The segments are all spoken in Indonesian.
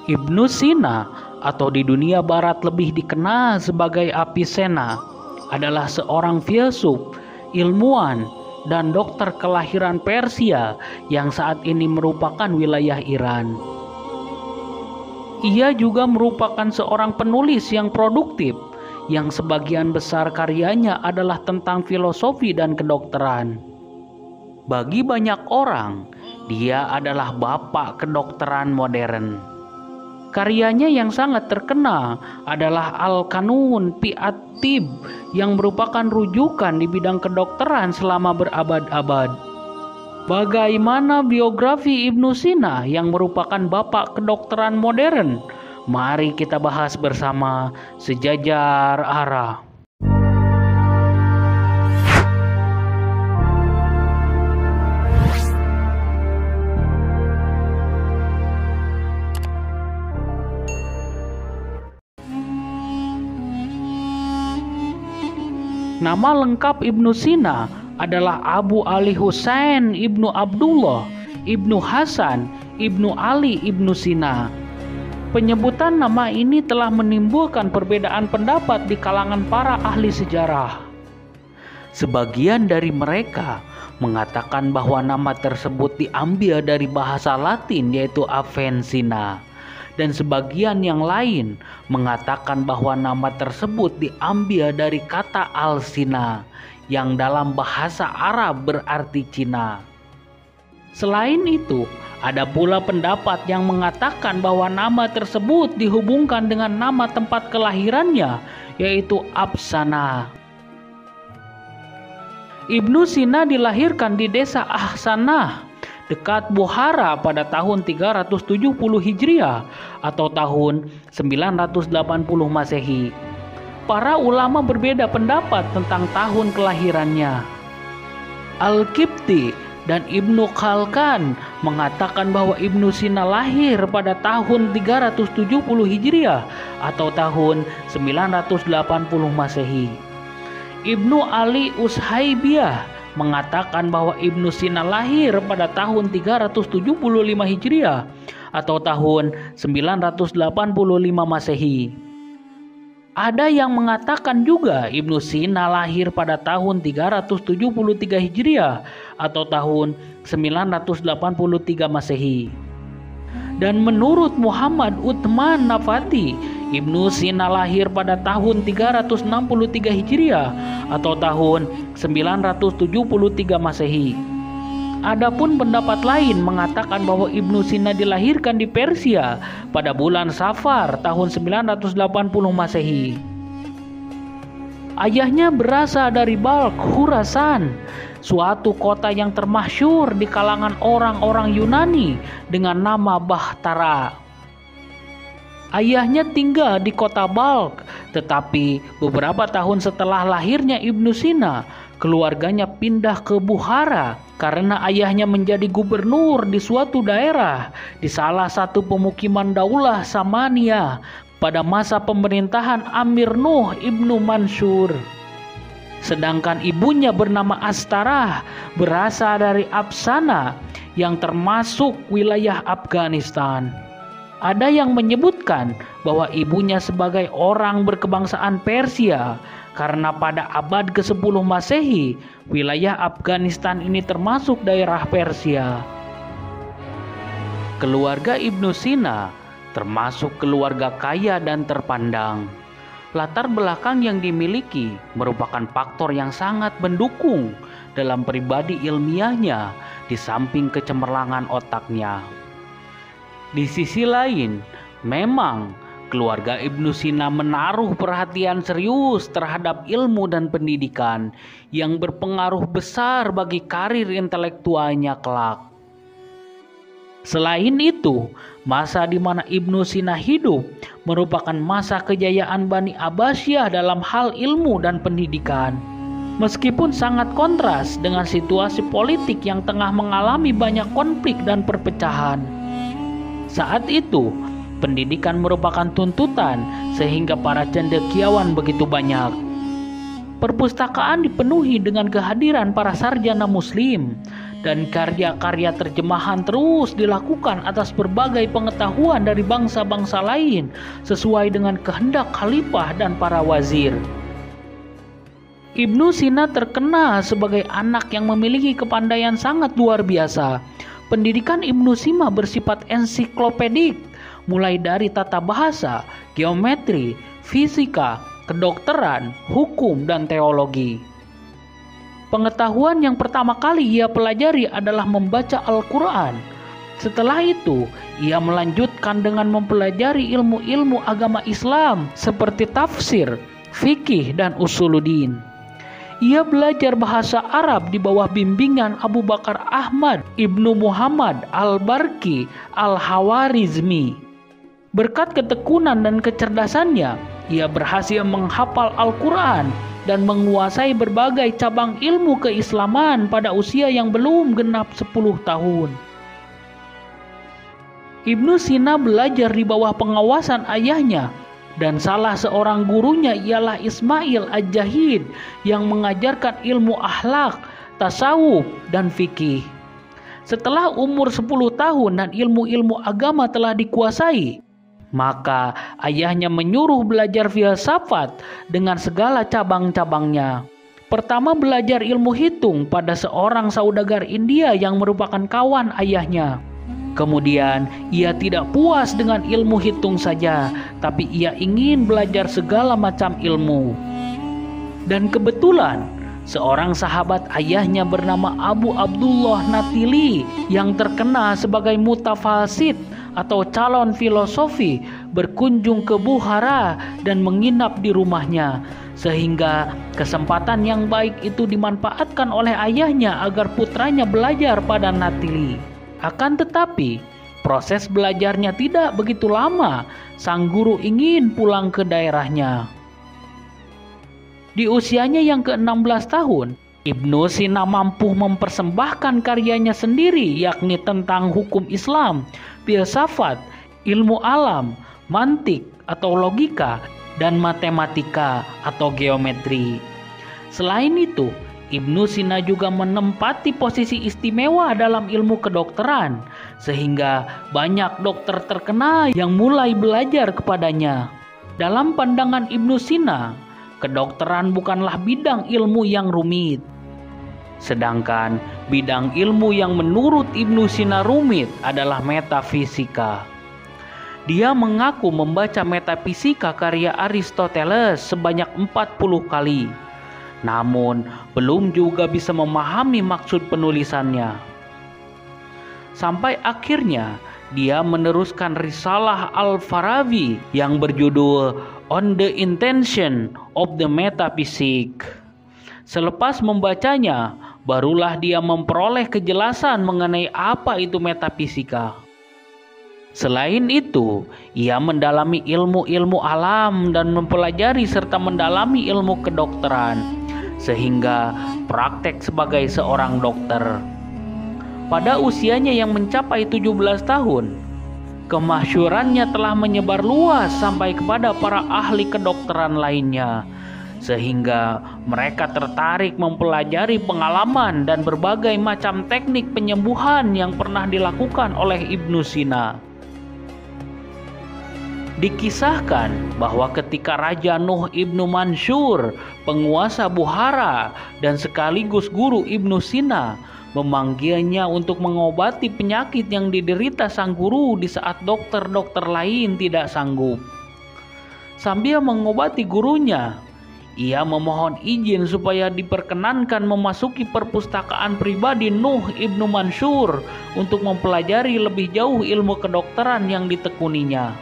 Ibnu Sina, atau di dunia barat lebih dikenal sebagai Avicenna, adalah seorang filsuf, ilmuwan, dan dokter kelahiran Persia yang saat ini merupakan wilayah Iran. Ia juga merupakan seorang penulis yang produktif, yang sebagian besar karyanya adalah tentang filosofi dan kedokteran. Bagi banyak orang, dia adalah bapak kedokteran modern. Karyanya yang sangat terkenal adalah Al-Qanun fi at-Tibb yang merupakan rujukan di bidang kedokteran selama berabad-abad. Bagaimana biografi Ibnu Sina yang merupakan bapak kedokteran modern? Mari kita bahas bersama Sejajar Arah. Nama lengkap Ibnu Sina adalah Abu Ali Husain Ibnu Abdullah Ibnu Hasan Ibnu Ali Ibnu Sina. Penyebutan nama ini telah menimbulkan perbedaan pendapat di kalangan para ahli sejarah. Sebagian dari mereka mengatakan bahwa nama tersebut diambil dari bahasa Latin yaitu Avicenna. Dan sebagian yang lain mengatakan bahwa nama tersebut diambil dari kata Al-Sina yang dalam bahasa Arab berarti Cina. Selain itu, ada pula pendapat yang mengatakan bahwa nama tersebut dihubungkan dengan nama tempat kelahirannya yaitu Absana. Ibnu Sina dilahirkan di desa Ahsanah dekat Bukhara pada tahun 370 Hijriah atau tahun 980 Masehi. Para ulama berbeda pendapat tentang tahun kelahirannya. Al-Qibti dan Ibnu Khalkan mengatakan bahwa Ibnu Sina lahir pada tahun 370 Hijriah atau tahun 980 Masehi. Ibnu Ali Ushaibiyah mengatakan bahwa Ibnu Sina lahir pada tahun 375 Hijriah atau tahun 985 Masehi. Ada yang mengatakan juga Ibnu Sina lahir pada tahun 373 Hijriah atau tahun 983 Masehi. Dan menurut Muhammad Uthman Nafati, Ibnu Sina lahir pada tahun 363 Hijriah atau tahun 973 Masehi. Adapun pendapat lain mengatakan bahwa Ibnu Sina dilahirkan di Persia pada bulan Safar tahun 980 Masehi. Ayahnya berasal dari Balkh, Khurasan, suatu kota yang termasyhur di kalangan orang-orang Yunani dengan nama Bahtara. Ayahnya tinggal di kota Balkh, tetapi beberapa tahun setelah lahirnya Ibnu Sina, keluarganya pindah ke Bukhara karena ayahnya menjadi gubernur di suatu daerah di salah satu pemukiman Daulah Samania pada masa pemerintahan Amir Nuh Ibnu Mansur. Sedangkan ibunya bernama Astarah, berasal dari Absana yang termasuk wilayah Afghanistan. Ada yang menyebutkan bahwa ibunya sebagai orang berkebangsaan Persia karena pada abad ke-10 Masehi, wilayah Afghanistan ini termasuk daerah Persia. Keluarga Ibnu Sina termasuk keluarga kaya dan terpandang. Latar belakang yang dimiliki merupakan faktor yang sangat mendukung dalam pribadi ilmiahnya di samping kecemerlangan otaknya. Di sisi lain, memang keluarga Ibnu Sina menaruh perhatian serius terhadap ilmu dan pendidikan yang berpengaruh besar bagi karir intelektualnya kelak. Selain itu, masa di mana Ibnu Sina hidup merupakan masa kejayaan Bani Abbasiyah dalam hal ilmu dan pendidikan. Meskipun sangat kontras dengan situasi politik yang tengah mengalami banyak konflik dan perpecahan. Saat itu, pendidikan merupakan tuntutan sehingga para cendekiawan begitu banyak. Perpustakaan dipenuhi dengan kehadiran para sarjana muslim dan karya-karya terjemahan terus dilakukan atas berbagai pengetahuan dari bangsa-bangsa lain sesuai dengan kehendak khalifah dan para wazir. Ibnu Sina terkenal sebagai anak yang memiliki kepandaian sangat luar biasa. Pendidikan Ibnu Sina bersifat ensiklopedik, mulai dari tata bahasa, geometri, fisika, kedokteran, hukum, dan teologi. Pengetahuan yang pertama kali ia pelajari adalah membaca Al-Quran. Setelah itu, ia melanjutkan dengan mempelajari ilmu-ilmu agama Islam seperti tafsir, fikih, dan usuluddin. Ia belajar bahasa Arab di bawah bimbingan Abu Bakar Ahmad Ibnu Muhammad Al-Barki Al-Hawarizmi. Berkat ketekunan dan kecerdasannya, ia berhasil menghafal Al-Quran dan menguasai berbagai cabang ilmu keislaman pada usia yang belum genap 10 tahun. Ibnu Sina belajar di bawah pengawasan ayahnya, dan salah seorang gurunya ialah Ismail Al-Jahid yang mengajarkan ilmu akhlak, tasawuf, dan fikih. Setelah umur 10 tahun dan ilmu-ilmu agama telah dikuasai, maka ayahnya menyuruh belajar filsafat dengan segala cabang-cabangnya. Pertama belajar ilmu hitung pada seorang saudagar India yang merupakan kawan ayahnya. Kemudian ia tidak puas dengan ilmu hitung saja, tapi ia ingin belajar segala macam ilmu. Dan kebetulan seorang sahabat ayahnya bernama Abu Abdullah Natili yang terkenal sebagai mutafalsid atau calon filosofi berkunjung ke Bukhara dan menginap di rumahnya, sehingga kesempatan yang baik itu dimanfaatkan oleh ayahnya agar putranya belajar pada Natili. Akan tetapi proses belajarnya tidak begitu lama. Sang guru ingin pulang ke daerahnya. Di usianya yang ke-16 tahun, Ibnu Sina mampu mempersembahkan karyanya sendiri, yakni tentang hukum Islam, filsafat, ilmu alam, mantik atau logika, dan matematika atau geometri. Selain itu, Ibnu Sina juga menempati posisi istimewa dalam ilmu kedokteran, sehingga banyak dokter terkenal yang mulai belajar kepadanya. Dalam pandangan Ibnu Sina, kedokteran bukanlah bidang ilmu yang rumit. Sedangkan bidang ilmu yang menurut Ibnu Sina rumit adalah metafisika. Dia mengaku membaca metafisika karya Aristoteles sebanyak 40 kali. Namun belum juga bisa memahami maksud penulisannya. Sampai akhirnya dia meneruskan risalah Al-Farabi yang berjudul On the Intention of the Metaphysics. Selepas membacanya, barulah dia memperoleh kejelasan mengenai apa itu metafisika. Selain itu, ia mendalami ilmu-ilmu alam dan mempelajari serta mendalami ilmu kedokteran, sehingga praktek sebagai seorang dokter. Pada usianya yang mencapai 17 tahun, kemasyhurannya telah menyebar luas sampai kepada para ahli kedokteran lainnya, sehingga mereka tertarik mempelajari pengalaman dan berbagai macam teknik penyembuhan yang pernah dilakukan oleh Ibnu Sina. Dikisahkan bahwa ketika Raja Nuh Ibnu Mansur, penguasa Bukhara dan sekaligus guru Ibnu Sina, memanggilnya untuk mengobati penyakit yang diderita sang guru di saat dokter-dokter lain tidak sanggup. Sambil mengobati gurunya, ia memohon izin supaya diperkenankan memasuki perpustakaan pribadi Nuh Ibnu Mansur untuk mempelajari lebih jauh ilmu kedokteran yang ditekuninya.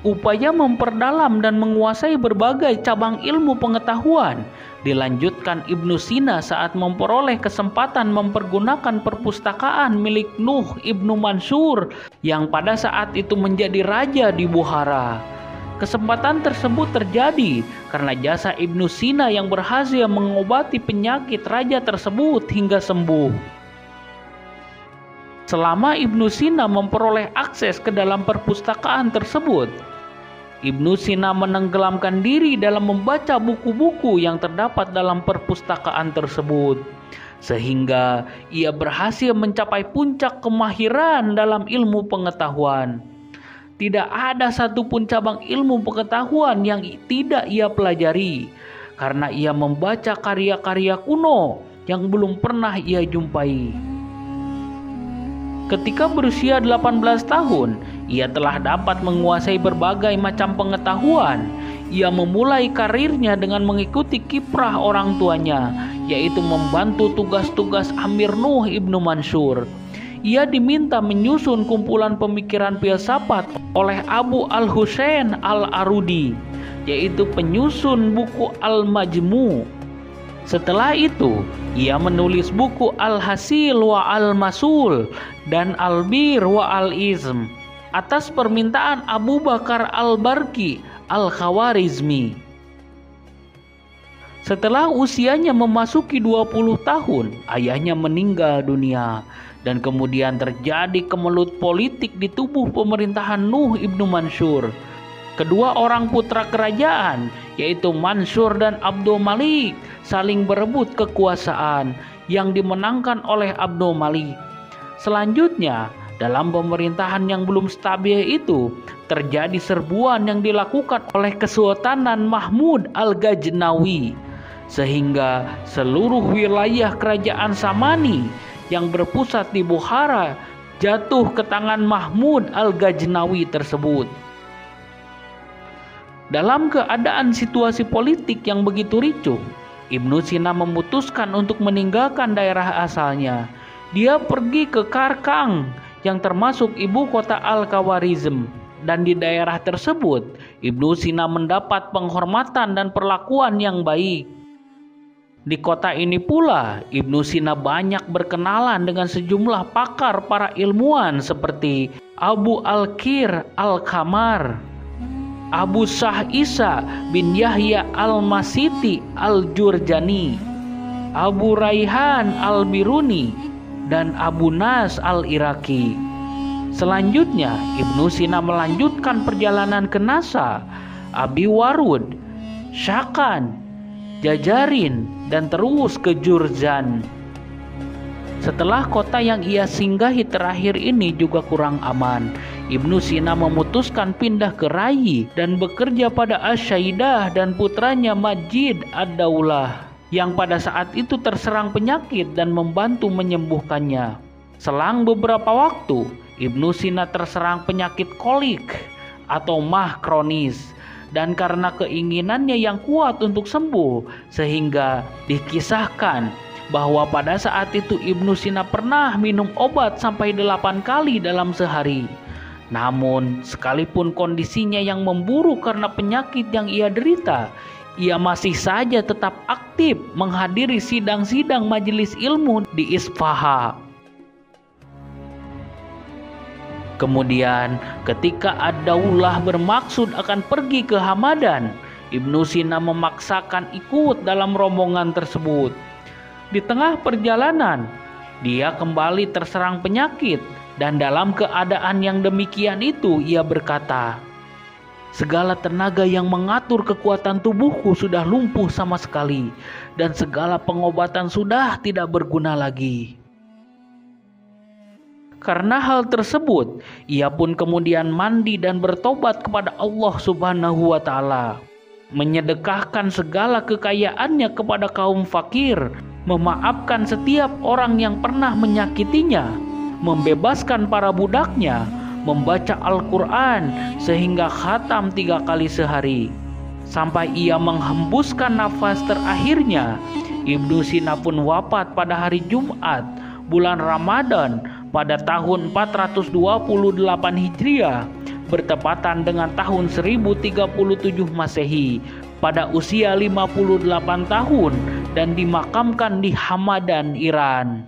Upaya memperdalam dan menguasai berbagai cabang ilmu pengetahuan dilanjutkan Ibnu Sina saat memperoleh kesempatan mempergunakan perpustakaan milik Nuh Ibnu Mansur yang pada saat itu menjadi raja di Bukhara. Kesempatan tersebut terjadi karena jasa Ibnu Sina yang berhasil mengobati penyakit raja tersebut hingga sembuh. Selama Ibnu Sina memperoleh akses ke dalam perpustakaan tersebut, Ibnu Sina menenggelamkan diri dalam membaca buku-buku yang terdapat dalam perpustakaan tersebut. sehingga ia berhasil mencapai puncak kemahiran dalam ilmu pengetahuan. Tidak ada satupun cabang ilmu pengetahuan yang tidak ia pelajari, karena ia membaca karya-karya kuno yang belum pernah ia jumpai. Ketika berusia 18 tahun, ia telah dapat menguasai berbagai macam pengetahuan. Ia memulai karirnya dengan mengikuti kiprah orang tuanya, yaitu membantu tugas-tugas Amir Nuh Ibnu Mansur. Ia diminta menyusun kumpulan pemikiran filsafat oleh Abu Al-Husain Al-Arudi, yaitu penyusun buku Al-Majmu'. Setelah itu, ia menulis buku Al-Hasil wa Al-Masul dan Al-Bir wa Al-Izm atas permintaan Abu Bakar Al-Barki Al-Khawarizmi. Setelah usianya memasuki 20 tahun, ayahnya meninggal dunia dan kemudian terjadi kemelut politik di tubuh pemerintahan Nuh Ibnu Mansur. Kedua orang putra kerajaan, yaitu Mansur dan Abdul Malik, saling berebut kekuasaan yang dimenangkan oleh Abdul Malik. Selanjutnya, dalam pemerintahan yang belum stabil itu, terjadi serbuan yang dilakukan oleh Kesultanan Mahmud Al-Ghaznawi, sehingga seluruh wilayah kerajaan Samani yang berpusat di Bukhara jatuh ke tangan Mahmud Al-Ghaznawi tersebut. Dalam keadaan situasi politik yang begitu ricuh, Ibnu Sina memutuskan untuk meninggalkan daerah asalnya. Dia pergi ke Karkang yang termasuk ibu kota Al-Khawarizm, dan di daerah tersebut Ibnu Sina mendapat penghormatan dan perlakuan yang baik. Di kota ini pula Ibnu Sina banyak berkenalan dengan sejumlah pakar para ilmuwan seperti Abu Al-Qir Al-Kamar, Abu Shah Isa bin Yahya Al-Masiti Al-Jurjani, Abu Raihan Al-Biruni, dan Abu Nas Al-Iraqi. Selanjutnya, Ibnu Sina melanjutkan perjalanan ke Nasa, Abi Warud, Syakan, Jajarin, dan terus ke Jurzan. Setelah kota yang ia singgahi terakhir ini juga kurang aman, Ibnu Sina memutuskan pindah ke Rai dan bekerja pada Asyaidah dan putranya Majid Ad-Daulah, yang pada saat itu terserang penyakit dan membantu menyembuhkannya. Selang beberapa waktu, Ibnu Sina terserang penyakit kolik atau mah kronis, dan karena keinginannya yang kuat untuk sembuh, sehingga dikisahkan bahwa pada saat itu Ibnu Sina pernah minum obat sampai 8 kali dalam sehari. Namun, sekalipun kondisinya yang memburuk karena penyakit yang ia derita, ia masih saja tetap aktif menghadiri sidang-sidang majelis ilmu di Isfaha. Kemudian, ketika Ad-Daulah bermaksud akan pergi ke Hamadan, Ibnu Sina memaksakan ikut dalam rombongan tersebut. Di tengah perjalanan, dia kembali terserang penyakit, dan dalam keadaan yang demikian itu ia berkata, "Segala tenaga yang mengatur kekuatan tubuhku sudah lumpuh sama sekali, dan segala pengobatan sudah tidak berguna lagi." Karena hal tersebut, ia pun kemudian mandi dan bertobat kepada Allah Subhanahu wa Ta'ala, menyedekahkan segala kekayaannya kepada kaum fakir, memaafkan setiap orang yang pernah menyakitinya, membebaskan para budaknya, membaca Al-Quran sehingga khatam 3 kali sehari. Sampai ia menghembuskan nafas terakhirnya, Ibnu Sina pun wafat pada hari Jumat, bulan Ramadan, pada tahun 428 Hijriah, bertepatan dengan tahun 1037 Masehi, pada usia 58 tahun, dan dimakamkan di Hamadan, Iran.